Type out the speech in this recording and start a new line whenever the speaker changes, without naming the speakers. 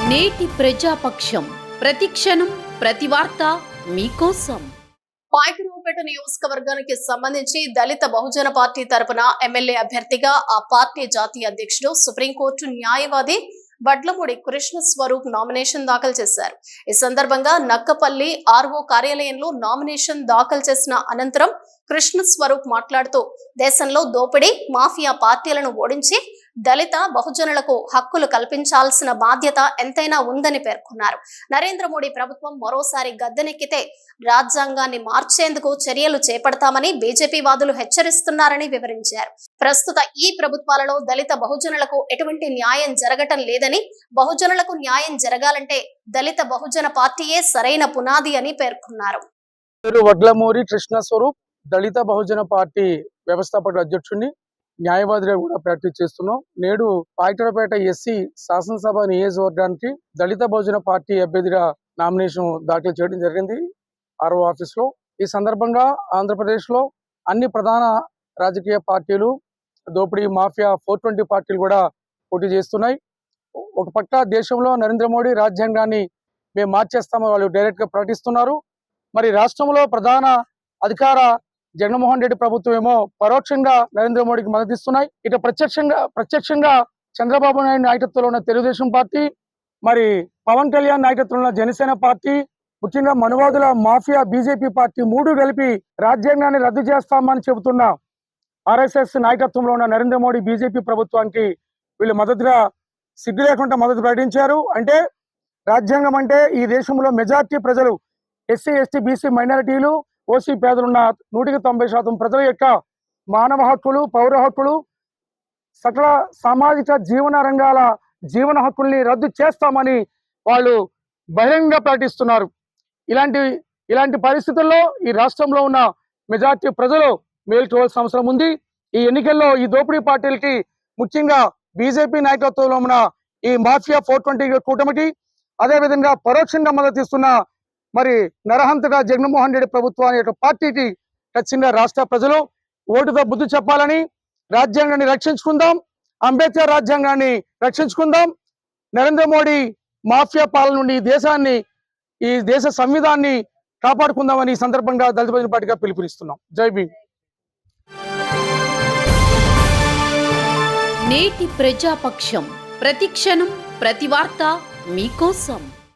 నేటి ప్రజాపక్షం ప్రతిక్షణం ప్రతి వార్త మీకోసం.
పాయకరావుపేట నియోజకవర్గానికి సంబంధించి దళిత బహుజన పార్టీ తరపున ఎమ్మెల్యే అభ్యర్థిగా ఆ పార్టీ జాతీయ అధ్యక్షుడు సుప్రీంకోర్టు న్యాయవాది వడ్లమూడి కృష్ణ స్వరూప్ నామినేషన్ దాఖలు చేశారు. ఈ సందర్భంగా నక్కపల్లి ఆర్ఓ కార్యాలయంలో నామినేషన్ దాఖలు చేసిన అనంతరం కృష్ణ స్వరూప్ మాట్లాడుతూ దేశంలో దోపిడీ మాఫియా పార్టీలను ఓడించి దళిత బహుజనులకు హక్కులు కల్పించాల్సిన బాధ్యత ఎంతైనా ఉందని పేర్కొన్నారు. నరేంద్ర మోడీ ప్రభుత్వం మరోసారి గద్దెనెక్కితే రాజ్యాంగాన్ని మార్చేందుకు చర్యలు చేపడతామని బీజేపీ వాదులు హెచ్చరిస్తున్నారని వివరించారు. ప్రస్తుత ఈ ప్రభుత్వాలలో దళిత బహుజనులకు ఎటువంటి న్యాయం జరగటం లేదని, బహుజనులకు న్యాయం జరగాలంటే దళిత బహుజన పార్టీయే సరైన పునాది అని పేర్కొన్నారు.
వడ్లమూరి కృష్ణ స్వరూప్, దళిత బహుజన పార్టీ వ్యవస్థాపక అధ్యక్షుడిని, న్యాయవాదిగా కూడా ప్రాక్టీస్ చేస్తున్నాం. నేడు పాయకరావుపేట ఎస్సీ శాసనసభ నియోజకవర్గానికి దళిత బహుజన పార్టీ అభ్యర్థిగా నామినేషన్ దాఖలు చేయడం జరిగింది ఆర్ఓ ఆఫీస్లో. ఈ సందర్భంగా ఆంధ్రప్రదేశ్లో అన్ని ప్రధాన రాజకీయ పార్టీలు, దోపిడీ మాఫియా 420 పార్టీలు కూడా పోటీ చేస్తున్నాయి. ఒక పక్క దేశంలో నరేంద్ర మోడీ రాజ్యాంగాన్ని మేము మార్చేస్తామని వాళ్ళు డైరెక్ట్గా ప్రకటిస్తున్నారు. మరి రాష్ట్రంలో ప్రధాన అధికార జగన్మోహన్ రెడ్డి ప్రభుత్వం ఏమో పరోక్షంగా నరేంద్ర మోడీకి మద్దతిస్తున్నాయి. ఇటు ప్రత్యక్షంగా చంద్రబాబు నాయుడు నాయకత్వంలో ఉన్న తెలుగుదేశం పార్టీ, మరి పవన్ కళ్యాణ్ నాయకత్వంలో ఉన్న జనసేన పార్టీ, ముఖ్యంగా మనువాదుల మాఫియా బీజేపీ పార్టీ మూడు కలిపి రాజ్యాంగాన్ని రద్దు చేస్తామని చెబుతున్న ఆర్ఎస్ఎస్ నాయకత్వంలో ఉన్న నరేంద్ర మోడీ బీజేపీ ప్రభుత్వానికి వీళ్ళు మద్దతుగా సిగ్గు లేకుండా మద్దతు ప్రకటించారు. అంటే రాజ్యాంగం అంటే ఈ దేశంలో మెజార్టీ ప్రజలు, ఎస్సీ ఎస్టీ బీసీ మైనారిటీలు, ఓసీ పేదలున్న 190% ప్రజల యొక్క మానవ హక్కులు, పౌర హక్కులు, సకల సామాజిక జీవన రంగాల జీవన హక్కుల్ని రద్దు చేస్తామని వాళ్ళు బహిరంగంగా ప్రకటిస్తున్నారు. ఇలాంటి పరిస్థితుల్లో ఈ రాష్ట్రంలో ఉన్న మెజార్టీ ప్రజలు మేల్కోవాల్సిన అవసరం ఉంది. ఈ ఎన్నికల్లో ఈ దోపిడీ పార్టీలకి, ముఖ్యంగా బీజేపీ నాయకత్వంలో ఉన్న ఈ మాఫియా 420 కూటమికి, అదేవిధంగా పరోక్షంగా మద్దతిస్తున్న మరి నరహంతగా జగన్మోహన్ రెడ్డి ప్రభుత్వాన్ని యొక్క పార్టీకి ఖచ్చితంగా రాష్ట్ర ప్రజలు ఓటుతో బుద్ధి చెప్పాలని, రాజ్యాంగాన్ని రక్షించుకుందాం, అంబేద్కర్ రాజ్యాంగాన్ని రక్షించుకుందాం, నరేంద్ర మోడీ మాఫియా పాలన నుండి ఈ దేశ సంవిధానాన్ని కాపాడుకుందామని ఈ సందర్భంగా దళిత బహుజన పార్టీగా పిలుపునిస్తున్నాం. జై భీమ్.
నేటి ప్రజాపక్షం ప్రతిక్షణం ప్రతి వార్త మీకోసం.